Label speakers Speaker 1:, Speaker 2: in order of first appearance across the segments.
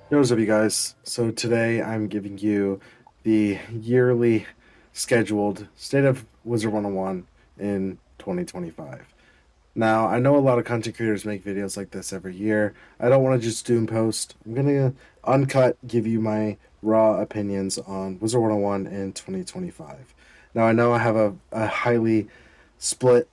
Speaker 1: Yo, what's up, you guys? So today I'm giving you the yearly scheduled State of Wizard 101 in 2025. Now, I know a lot of content creators make videos like this every year. I don't want to just doom post. I'm going to uncut give you my raw opinions on Wizard 101 in 2025. Now, I know I have a highly split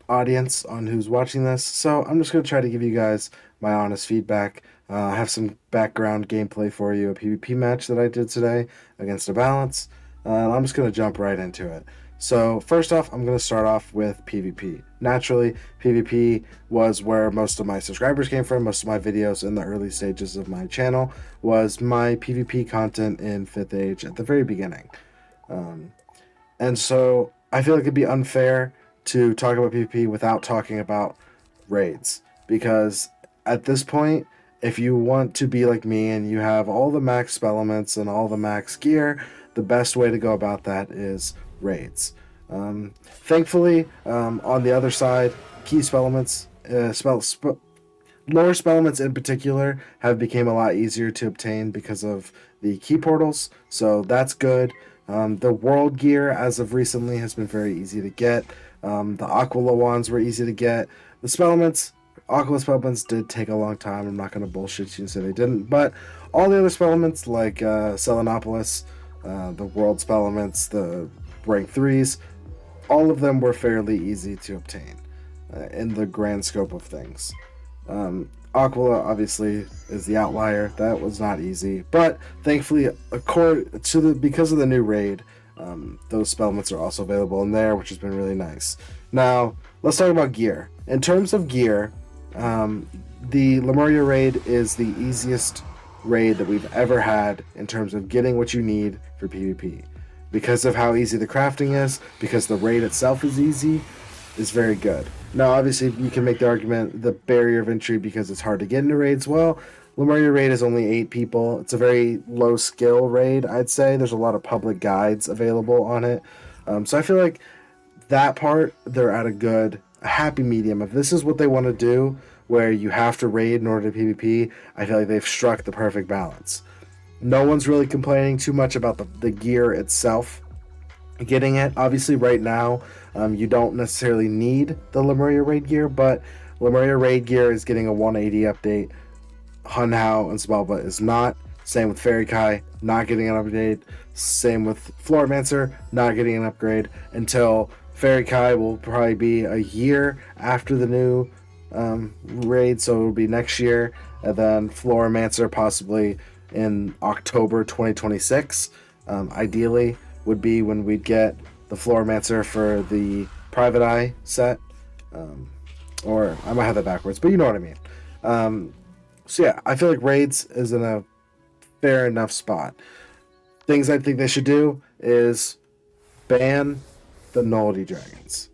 Speaker 1: audience on who's watching this. So I'm just going to try to give you guys my honest feedback. I have some background gameplay for you, a PvP match that I did today against a balance. And I'm just going to jump right into it. So, first off, I'm going to start off with PvP. Naturally, PvP was where most of my subscribers came from. Most of my videos in the early stages of my channel was my PvP content in 5th Age at the very beginning. Um, and so I feel like it'd be unfair to talk about PvP without talking about raids. Because at this point, if you want to be like me and you have all the max spell elements and all the max gear, the best way to go about that is raids. On the other side, key spell elements, lower spell elements in particular, have become a lot easier to obtain because of the key portals. So that's good. The world gear, as of recently, has been very easy to get. The Aquila wands were easy to get. The spellments, Aquila spellments did take a long time. I'm not going to bullshit you and say they didn't. But all the other spellments, like Selenopolis, the world spellments, the rank 3s, all of them were fairly easy to obtain in the grand scope of things. Aquila obviously is the outlier. That was not easy, but thankfully, because of the new raid, those spellments are also available in there, which has been really nice. Now let's talk about gear. In terms of gear, the Lemuria raid is the easiest raid that we've ever had in terms of getting what you need for PvP. Because of how easy the crafting is, because the raid itself is easy, is very good. Now, obviously, you can make the argument the barrier of entry because it's hard to get into raids. Well, Lemuria raid is only 8 people. It's a very low skill raid, I'd say. There's a lot of public guides available on it. So I feel like that part, they're at a happy medium. If this is what they want to do, where you have to raid in order to PvP, I feel like they've struck the perfect balance. No one's really complaining too much about the gear itself. Getting it, obviously, right now, you don't necessarily need the Lemuria raid gear, but Lemuria raid gear is getting a 180 update. Hunhow and Spellba is not. Same with Fairy Kai, not getting an upgrade. Same with Florimancer, not getting an upgrade until Fairy Kai will probably be a year after the new raid, so it will be next year, and then Florimancer possibly in October 2026. Ideally, would be when we'd get the Florimancer for the Private Eye set. Or I might have that backwards, but you know what I mean. So yeah, I feel like raids is in a fair enough spot. Things I think they should do is ban the nullity dragons.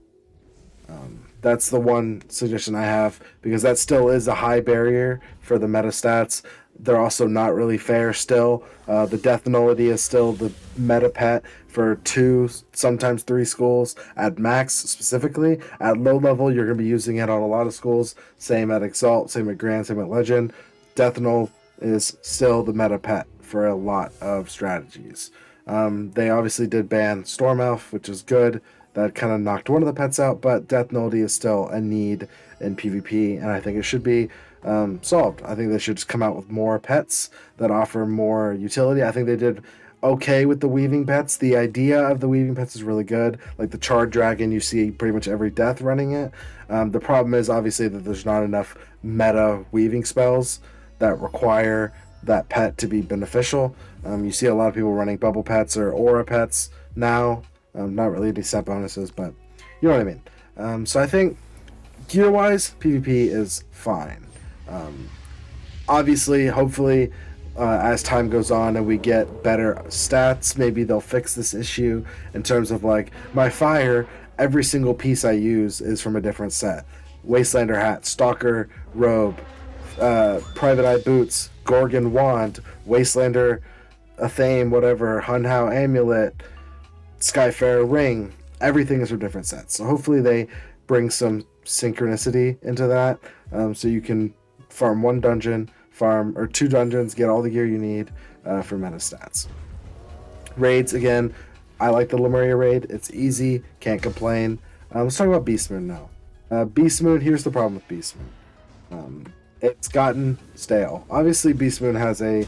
Speaker 1: That's the one suggestion I have because that still is a high barrier for the meta stats. They're also not really fair still. The death nullity is still the meta pet for 2, sometimes 3 schools at max specifically. At low level, you're going to be using it on a lot of schools. Same at Exalt, same at Grand, same at Legend. Death null is still the meta pet for a lot of strategies. They obviously did ban Storm Elf, which is good. That kind of knocked one of the pets out, but Death Nullity is still a need in PvP, and I think it should be solved. I think they should just come out with more pets that offer more utility. I think they did okay with the weaving pets. The idea of the weaving pets is really good. Like the Charred Dragon, you see pretty much every death running it. The problem is obviously that there's not enough meta weaving spells that require that pet to be beneficial. You see a lot of people running bubble pets or aura pets now. Not really decent bonuses, but you know what I mean. So I think gear-wise, PvP is fine. Um, Obviously, hopefully, as time goes on and we get better stats, maybe they'll fix this issue in terms of like my fire. Every single piece I use is from a different set: Wastelander hat, Stalker robe, Private Eye boots, Gorgon wand, Wastelander Athame, whatever, Hunhow amulet, Skyfarer ring. Everything is from different sets. So hopefully they bring some synchronicity into that, so you can farm one dungeon, farm, or 2 dungeons, get all the gear you need for meta stats. Raids, again, I like the Lemuria raid. It's easy, can't complain. Let's talk about Beast Moon now. Beast Moon, here's the problem with Beast Moon. It's gotten stale. Obviously, Beast Moon has a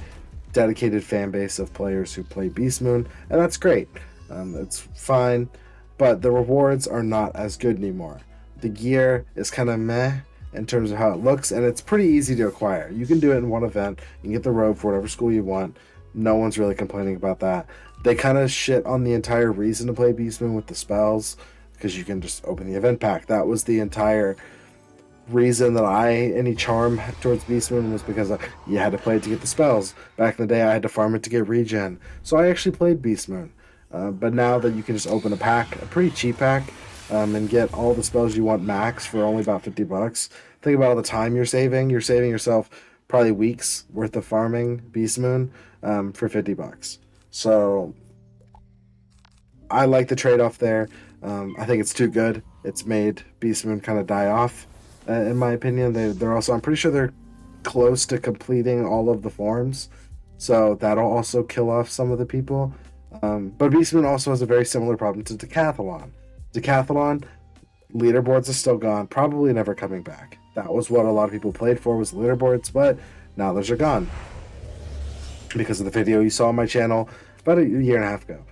Speaker 1: dedicated fan base of players who play Beast Moon, and that's great. It's fine, but the rewards are not as good anymore. The gear is kind of meh in terms of how it looks, and it's pretty easy to acquire. You can do it in one event. You can get the robe for whatever school you want. No one's really complaining about that. They kind of shit on the entire reason to play Beast Moon with the spells, because you can just open the event pack. That was the entire reason that any charm towards Beast Moon was because you had to play it to get the spells. Back in the day, I had to farm it to get regen. So I actually played Beast Moon. But now that you can just open a pack, a pretty cheap pack, and get all the spells you want max for only about $50. Think about all the time you're saving. You're saving yourself probably weeks worth of farming Beast Moon for $50. So I like the trade-off there. I think it's too good. It's made Beast Moon kind of die off, in my opinion. They're also, I'm pretty sure they're close to completing all of the forms, so that'll also kill off some of the people. But Beast Moon also has a very similar problem to Decathlon. Decathlon, leaderboards are still gone, probably never coming back. That was what a lot of people played for, was leaderboards, but now those are gone because of the video you saw on my channel about a year and a half ago.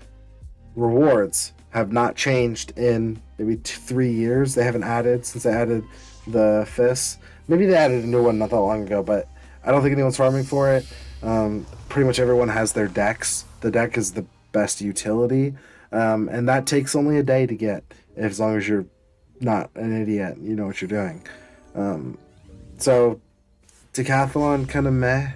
Speaker 1: Rewards have not changed in maybe 3 years. They haven't added since they added the fists. Maybe they added a new one not that long ago, but I don't think anyone's farming for it. Pretty much everyone has their decks. The deck is the best utility, and that takes only a day to get, as long as you're not an idiot, you know what you're doing. So Decathlon kind of meh.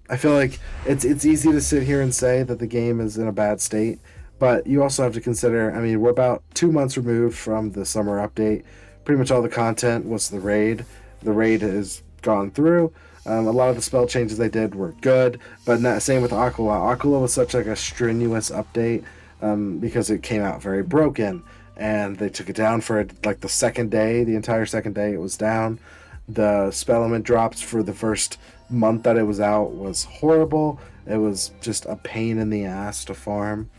Speaker 1: I feel like it's easy to sit here and say that the game is in a bad state, but you also have to consider, I mean, we're about 2 months removed from the summer update. Pretty much all the content was the raid. The raid has gone through. A lot of the spell changes they did were good, but not, same with Aquila. Aquila was such like a strenuous update because it came out very broken, and they took it down for like the second day. The entire second day it was down. The spell element drops for the first month that it was out was horrible. It was just a pain in the ass to farm,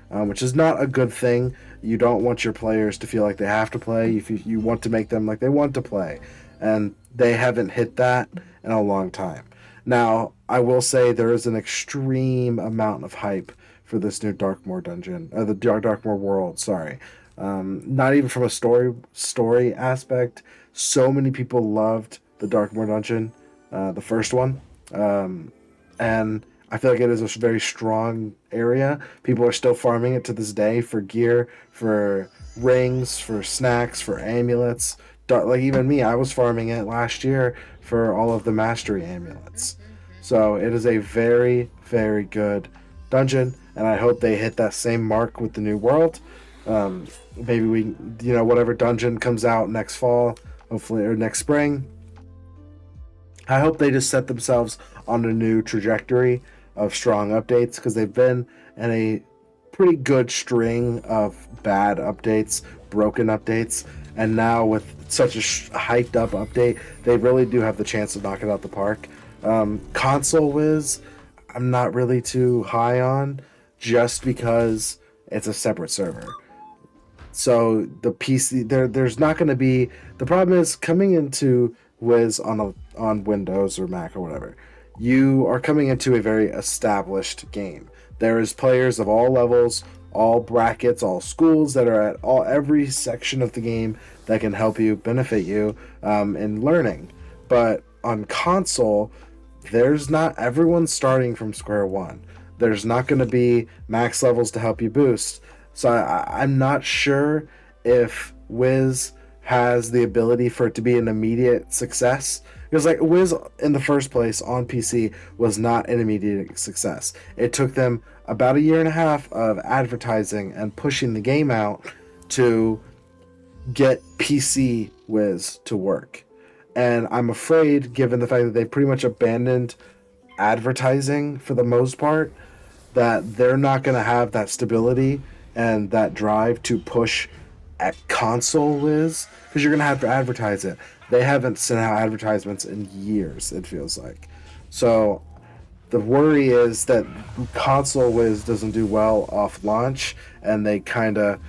Speaker 1: which is not a good thing. You don't want your players to feel like they have to play. If you want to make them like they want to play, and they haven't hit that in a long time. Now, I will say there is an extreme amount of hype for this new Darkmoor dungeon, the Darkmoor world. Sorry, not even from a story aspect. So many people loved the Darkmoor dungeon, the first one, and I feel like it is a very strong area. People are still farming it to this day for gear, for rings, for snacks, for amulets. Like even me, I was farming it last year for all of the mastery amulets. So it is a very, very good dungeon, and I hope they hit that same mark with the new world. Maybe we, whatever dungeon comes out next fall, hopefully, or next spring, I hope they just set themselves on a new trajectory of strong updates, because they've been in a pretty good string of bad updates, broken updates, and now with such a hyped up update, they really do have the chance to knock it out the park. Console Wiz, I'm not really too high on, just because it's a separate server. So the PC, there's not going to be, the problem is coming into Wiz on Windows or Mac or whatever, you are coming into a very established game. There is players of all levels, all brackets, all schools that are at every section of the game that can help you, benefit you in learning. But on console, there's not everyone starting from square one. There's not going to be max levels to help you boost. So I'm not sure if Wiz has the ability for it to be an immediate success. Because like Wiz in the first place on PC was not an immediate success. It took them about a year and a half of advertising and pushing the game out to get PC Wiz to work. And I'm afraid, given the fact that they pretty much abandoned advertising for the most part, that they're not going to have that stability and that drive to push at console Wiz, because you're going to have to advertise it. They haven't sent out advertisements in years, it feels like. So the worry is that console Wiz doesn't do well off launch, and they kind of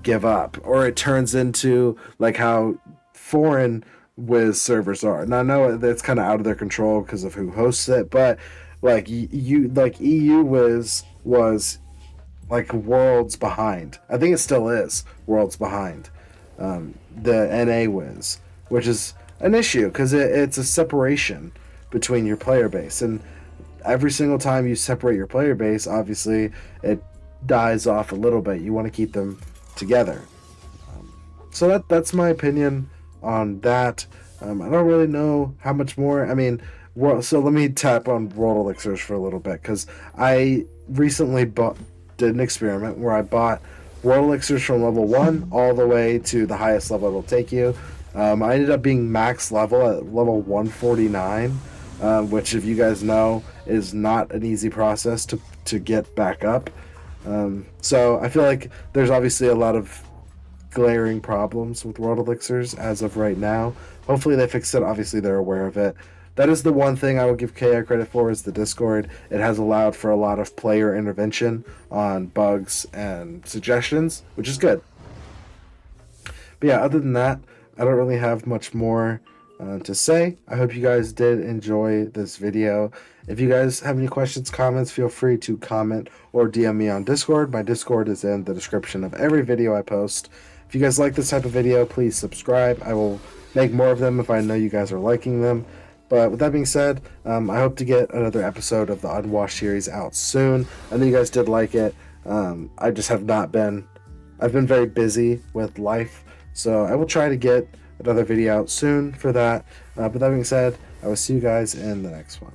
Speaker 1: give up, or it turns into like how foreign Wiz servers are. Now I know that's kind of out of their control because of who hosts it, but like like EU Wiz was like worlds behind. I think it still is worlds behind the NA Wiz, which is an issue because it's a separation between your player base, and every single time you separate your player base, obviously it dies off a little bit. You want to keep them together. So that's my opinion on that. I don't really know how much more. I mean, so let me tap on World Elixirs for a little bit because I recently did an experiment where I bought World Elixirs from level 1 all the way to the highest level it'll take you. I ended up being max level at level 149, which, if you guys know, is not an easy process to get back up. So I feel like there's obviously a lot of glaring problems with World Elixirs as of right now. Hopefully they fix it. Obviously they're aware of it. That is the one thing I will give KI credit for, is the Discord. It has allowed for a lot of player intervention on bugs and suggestions, which is good. But yeah, other than that, I don't really have much more to say. I hope you guys did enjoy this video. If you guys have any questions, comments, feel free to comment or DM me on Discord. My Discord is in the description of every video I post. If you guys like this type of video, please subscribe. I will make more of them if I know you guys are liking them. But with that being said, I hope to get another episode of the Unwashed series out soon. I know you guys did like it. I just have not been... I've been very busy with life, so I will try to get another video out soon for that. But that being said, I will see you guys in the next one.